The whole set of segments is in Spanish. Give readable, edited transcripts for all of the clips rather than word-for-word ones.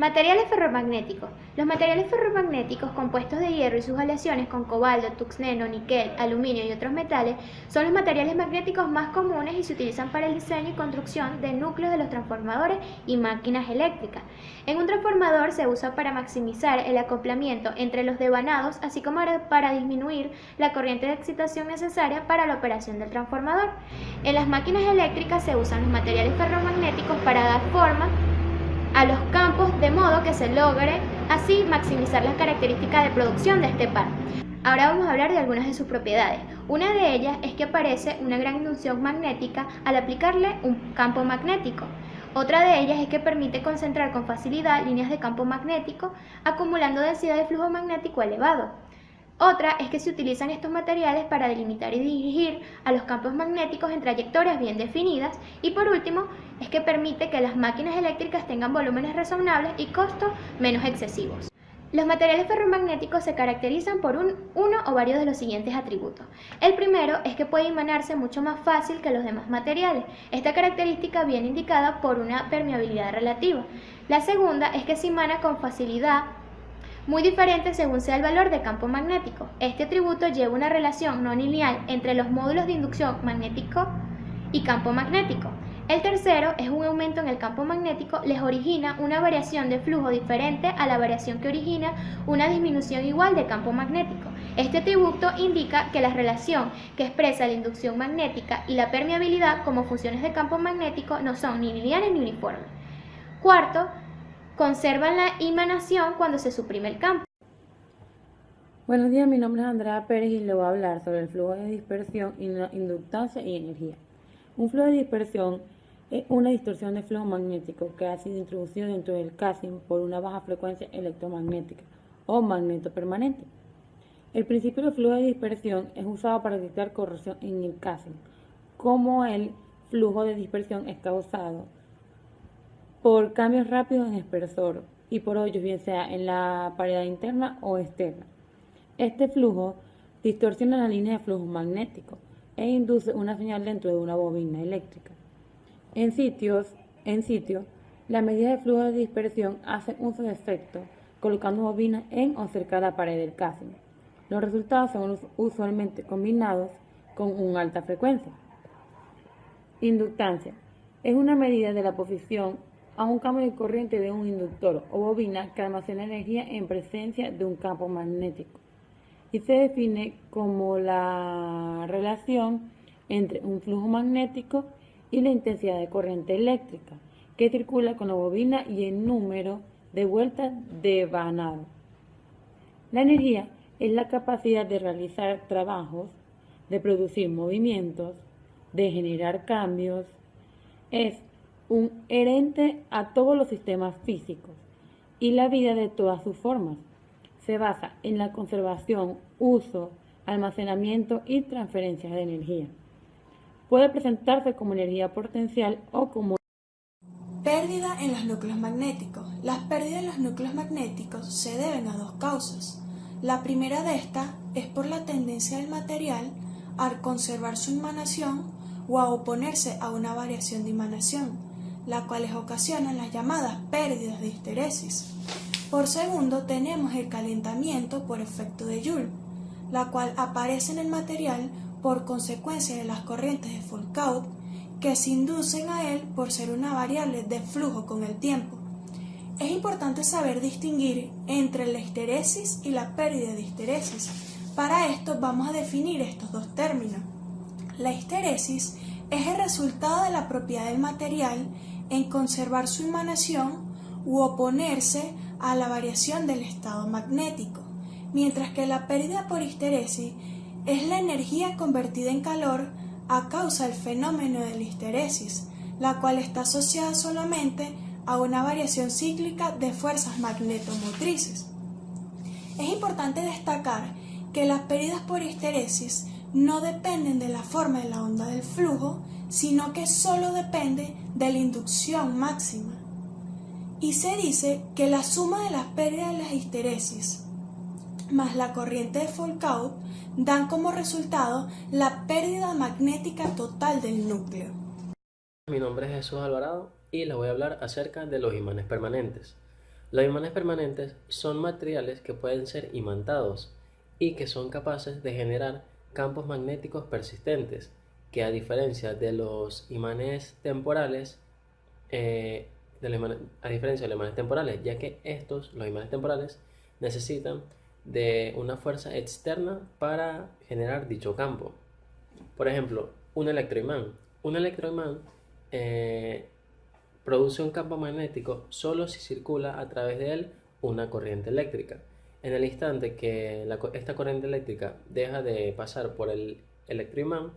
Materiales ferromagnéticos. Los materiales ferromagnéticos compuestos de hierro y sus aleaciones con cobalto, tuxneno, níquel, aluminio y otros metales son los materiales magnéticos más comunes y se utilizan para el diseño y construcción de núcleos de los transformadores y máquinas eléctricas. En un transformador se usa para maximizar el acoplamiento entre los devanados, así como para disminuir la corriente de excitación necesaria para la operación del transformador. En las máquinas eléctricas se usan los materiales ferromagnéticos para dar forma a los campos de modo que se logre así maximizar las características de producción de este par. Ahora vamos a hablar de algunas de sus propiedades. Una de ellas es que aparece una gran inducción magnética al aplicarle un campo magnético. Otra de ellas es que permite concentrar con facilidad líneas de campo magnético, acumulando densidad de flujo magnético elevado. Otra es que se utilizan estos materiales para delimitar y dirigir a los campos magnéticos en trayectorias bien definidas. Y por último, es que permite que las máquinas eléctricas tengan volúmenes razonables y costos menos excesivos. Los materiales ferromagnéticos se caracterizan por uno o varios de los siguientes atributos. El primero es que puede emanarse mucho más fácil que los demás materiales. Esta característica viene indicada por una permeabilidad relativa. La segunda es que se emana con facilidad, muy diferente según sea el valor de campo magnético. Este atributo lleva una relación no lineal entre los módulos de inducción magnético y campo magnético. El tercero es un aumento en el campo magnético les origina una variación de flujo diferente a la variación que origina una disminución igual de campo magnético. Este atributo indica que la relación que expresa la inducción magnética y la permeabilidad como funciones de campo magnético no son ni lineales ni uniformes. Cuarto, conservan la emanación cuando se suprime el campo. Buenos días, mi nombre es Andrea Pérez y le voy a hablar sobre el flujo de dispersión, inductancia y energía. Un flujo de dispersión es una distorsión de flujo magnético que ha sido introducido dentro del casing por una baja frecuencia electromagnética o magneto permanente. El principio del flujo de dispersión es usado para detectar corrosión en el casing, como el flujo de dispersión es causado por cambios rápidos en espesor y por hoyos, bien sea en la pared interna o externa. Este flujo distorsiona la línea de flujo magnético e induce una señal dentro de una bobina eléctrica. En sitio, la medida de flujo de dispersión hace uso de efecto colocando bobinas en o cerca de la pared del casing. Los resultados son usualmente combinados con una alta frecuencia. Inductancia es una medida de la posición a un cambio de corriente de un inductor o bobina que almacena energía en presencia de un campo magnético y se define como la relación entre un flujo magnético y la intensidad de corriente eléctrica que circula con la bobina y el número de vueltas de vanado. La energía es la capacidad de realizar trabajos, de producir movimientos, de generar cambios. Es un herente a todos los sistemas físicos y la vida de todas sus formas. Se basa en la conservación, uso, almacenamiento y transferencia de energía. Puede presentarse como energía potencial o como pérdida en los núcleos magnéticos. Las pérdidas en los núcleos magnéticos se deben a dos causas. La primera de estas es por la tendencia del material a conservar su emanación o a oponerse a una variación de emanación, las cuales ocasionan las llamadas pérdidas de histeresis. Por segundo, tenemos el calentamiento por efecto de Joule, la cual aparece en el material por consecuencia de las corrientes de Foucault que se inducen a él por ser una variable de flujo con el tiempo. Es importante saber distinguir entre la histeresis y la pérdida de histeresis. Para esto vamos a definir estos dos términos. La histeresis es el resultado de la propiedad del material en conservar su emanación u oponerse a la variación del estado magnético, mientras que la pérdida por histeresis es la energía convertida en calor a causa del fenómeno de la histeresis, la cual está asociada solamente a una variación cíclica de fuerzas magnetomotrices. Es importante destacar que las pérdidas por histeresis no dependen de la forma de la onda del flujo, sino que solo depende de la inducción máxima. Y se dice que la suma de las pérdidas de las histeresis más la corriente de Foucault dan como resultado la pérdida magnética total del núcleo. Mi nombre es Jesús Alvarado y les voy a hablar acerca de los imanes permanentes. Los imanes permanentes son materiales que pueden ser imantados y que son capaces de generar campos magnéticos persistentes, que a diferencia de los imanes temporales, ya que los imanes temporales, necesitan de una fuerza externa para generar dicho campo. Por ejemplo, un electroimán. Un electroimán produce un campo magnético solo si circula a través de él una corriente eléctrica. En el instante que esta corriente eléctrica deja de pasar por el electroimán,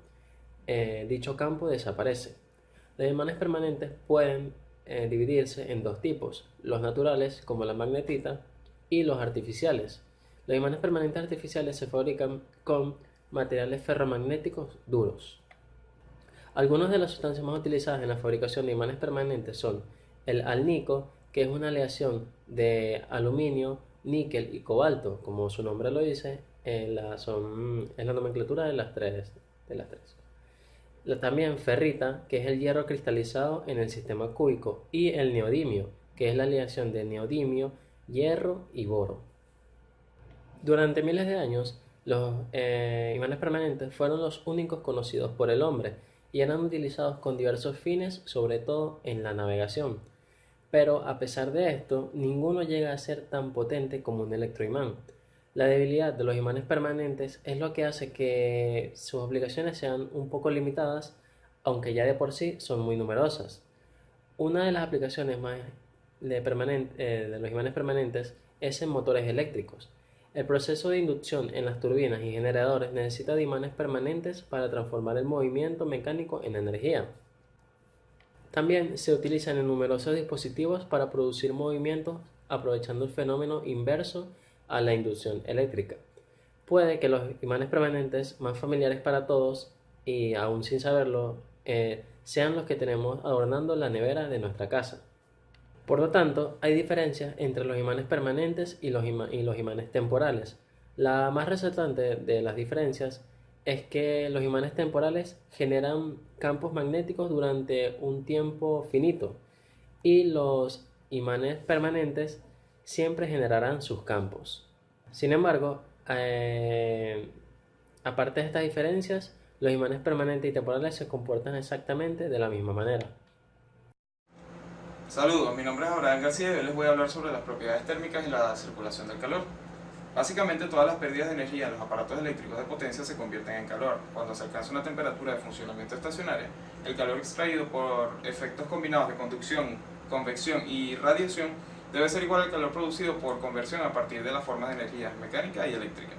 dicho campo desaparece. Los imanes permanentes pueden dividirse en dos tipos: los naturales, como la magnetita, y los artificiales. Los imanes permanentes artificiales se fabrican con materiales ferromagnéticos duros. Algunas de las sustancias más utilizadas en la fabricación de imanes permanentes son el alnico, que es una aleación de aluminio, níquel y cobalto, como su nombre lo dice, es la nomenclatura de las tres. También ferrita, que es el hierro cristalizado en el sistema cúbico, y el neodimio, que es la aleación de neodimio, hierro y boro. Durante miles de años, los imanes permanentes fueron los únicos conocidos por el hombre y eran utilizados con diversos fines, sobre todo en la navegación. Pero a pesar de esto, ninguno llega a ser tan potente como un electroimán. La debilidad de los imanes permanentes es lo que hace que sus aplicaciones sean un poco limitadas, aunque ya de por sí son muy numerosas. Una de las aplicaciones más de los imanes permanentes es en motores eléctricos. El proceso de inducción en las turbinas y generadores necesita de imanes permanentes para transformar el movimiento mecánico en energía. También se utilizan en numerosos dispositivos para producir movimientos aprovechando el fenómeno inverso a la inducción eléctrica. Puede que los imanes permanentes más familiares para todos, y aún sin saberlo, sean los que tenemos adornando la nevera de nuestra casa. Por lo tanto, hay diferencias entre los imanes permanentes y los imanes temporales. La más resaltante de las diferencias es que los imanes temporales generan campos magnéticos durante un tiempo finito y los imanes permanentes siempre generarán sus campos. Sin embargo, aparte de estas diferencias, los imanes permanentes y temporales se comportan exactamente de la misma manera. Saludos, mi nombre es Abraham García y hoy les voy a hablar sobre las propiedades térmicas y la circulación del calor. Básicamente todas las pérdidas de energía en los aparatos eléctricos de potencia se convierten en calor. Cuando se alcanza una temperatura de funcionamiento estacionaria, el calor extraído por efectos combinados de conducción, convección y radiación debe ser igual al calor producido por conversión a partir de las formas de energía mecánica y eléctrica.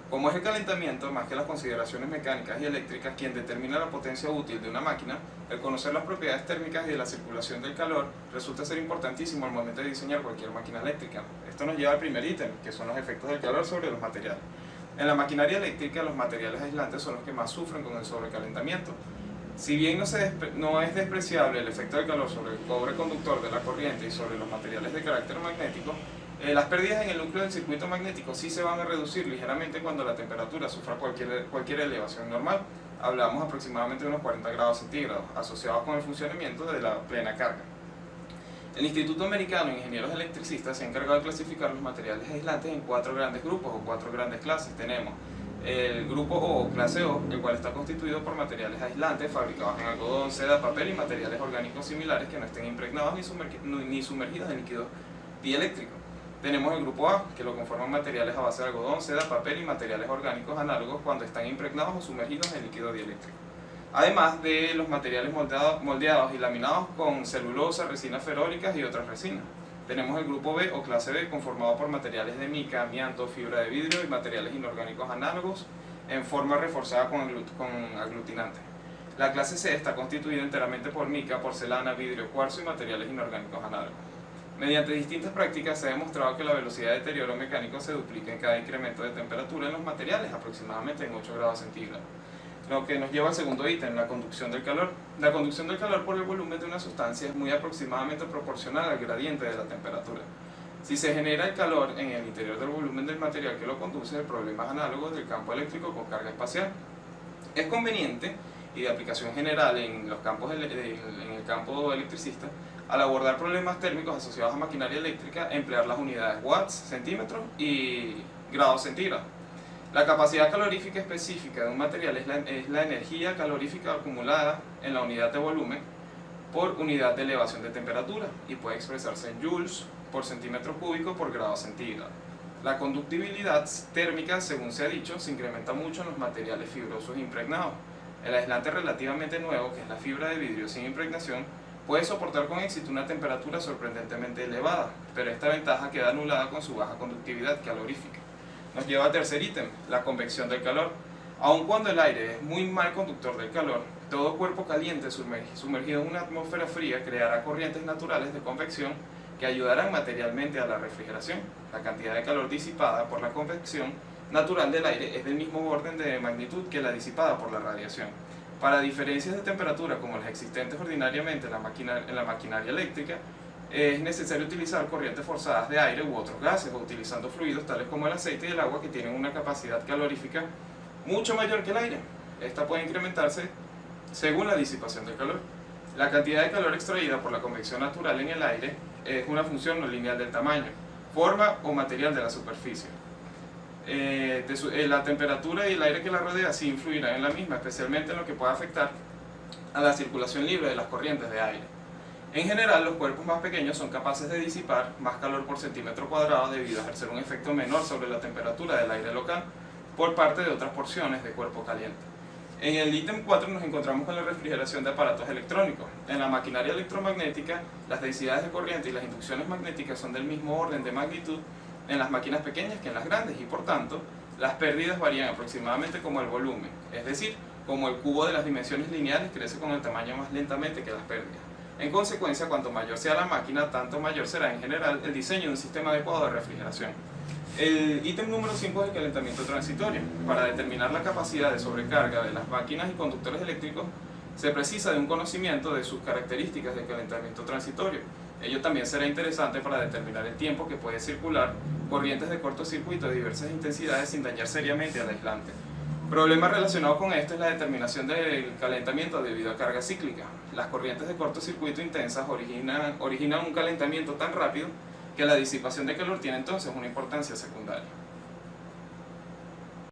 Como es el calentamiento, más que las consideraciones mecánicas y eléctricas, quien determina la potencia útil de una máquina, el conocer las propiedades térmicas y de la circulación del calor resulta ser importantísimo al momento de diseñar cualquier máquina eléctrica. Esto nos lleva al primer ítem, que son los efectos del calor sobre los materiales. En la maquinaria eléctrica, los materiales aislantes son los que más sufren con el sobrecalentamiento. Si bien no es despreciable el efecto del calor sobre el cobre conductor de la corriente y sobre los materiales de carácter magnético, las pérdidas en el núcleo del circuito magnético sí se van a reducir ligeramente cuando la temperatura sufra cualquier elevación normal. Hablamos aproximadamente de unos 40 grados centígrados, asociados con el funcionamiento de la plena carga. El Instituto Americano de Ingenieros Electricistas se ha encargado de clasificar los materiales aislantes en 4 grandes grupos o 4 grandes clases. Tenemos el grupo O, clase O, el cual está constituido por materiales aislantes fabricados en algodón, seda, papel y materiales orgánicos similares que no estén impregnados ni sumergidos en líquido dieléctrico. Tenemos el grupo A, que lo conforman materiales a base de algodón, seda, papel y materiales orgánicos análogos cuando están impregnados o sumergidos en líquido dieléctrico. Además de los materiales moldeados y laminados con celulosa, resinas ferólicas y otras resinas. Tenemos el grupo B o clase B, conformado por materiales de mica, amianto, fibra de vidrio y materiales inorgánicos análogos en forma reforzada con aglutinante. La clase C está constituida enteramente por mica, porcelana, vidrio, cuarzo y materiales inorgánicos análogos. Mediante distintas prácticas se ha demostrado que la velocidad de deterioro mecánico se duplica en cada incremento de temperatura en los materiales, aproximadamente en 8 grados centígrados. Lo que nos lleva al segundo ítem, la conducción del calor. La conducción del calor por el volumen de una sustancia es muy aproximadamente proporcional al gradiente de la temperatura. Si se genera el calor en el interior del volumen del material que lo conduce, el problema es análogo del campo eléctrico con carga espacial. Es conveniente y de aplicación general en el campo electricista Al abordar problemas térmicos asociados a maquinaria eléctrica, emplear las unidades watts, centímetros y grados centígrados. La capacidad calorífica específica de un material es la energía calorífica acumulada en la unidad de volumen por unidad de elevación de temperatura y puede expresarse en joules por centímetro cúbico por grado centígrado. La conductibilidad térmica, según se ha dicho, se incrementa mucho en los materiales fibrosos impregnados. El aislante relativamente nuevo, que es la fibra de vidrio sin impregnación, puede soportar con éxito una temperatura sorprendentemente elevada, pero esta ventaja queda anulada con su baja conductividad calorífica. Nos lleva al tercer ítem, la convección del calor. Aun cuando el aire es muy mal conductor del calor, todo cuerpo caliente sumergido en una atmósfera fría creará corrientes naturales de convección que ayudarán materialmente a la refrigeración. La cantidad de calor disipada por la convección natural del aire es del mismo orden de magnitud que la disipada por la radiación. Para diferencias de temperatura como las existentes ordinariamente en la maquinaria eléctrica, es necesario utilizar corrientes forzadas de aire u otros gases, o utilizando fluidos tales como el aceite y el agua que tienen una capacidad calorífica mucho mayor que el aire. Esta puede incrementarse según la disipación del calor. La cantidad de calor extraída por la convección natural en el aire es una función no lineal del tamaño, forma o material de la superficie. La temperatura y el aire que la rodea sí influirán en la misma, especialmente en lo que pueda afectar a la circulación libre de las corrientes de aire. En general, los cuerpos más pequeños son capaces de disipar más calor por centímetro cuadrado debido a ejercer un efecto menor sobre la temperatura del aire local por parte de otras porciones de cuerpo caliente. En el ítem 4 nos encontramos con la refrigeración de aparatos electrónicos. En la maquinaria electromagnética, las densidades de corriente y las inducciones magnéticas son del mismo orden de magnitud en las máquinas pequeñas que en las grandes y por tanto, las pérdidas varían aproximadamente como el volumen, es decir, como el cubo de las dimensiones lineales crece con el tamaño más lentamente que las pérdidas. En consecuencia, cuanto mayor sea la máquina, tanto mayor será en general el diseño de un sistema adecuado de refrigeración. El ítem número 5 es el calentamiento transitorio. Para determinar la capacidad de sobrecarga de las máquinas y conductores eléctricos, se precisa de un conocimiento de sus características de calentamiento transitorio. Ello también será interesante para determinar el tiempo que puede circular corrientes de cortocircuito de diversas intensidades sin dañar seriamente al aislante. Problema relacionado con esto es la determinación del calentamiento debido a carga cíclica. Las corrientes de cortocircuito intensas originan un calentamiento tan rápido que la disipación de calor tiene entonces una importancia secundaria.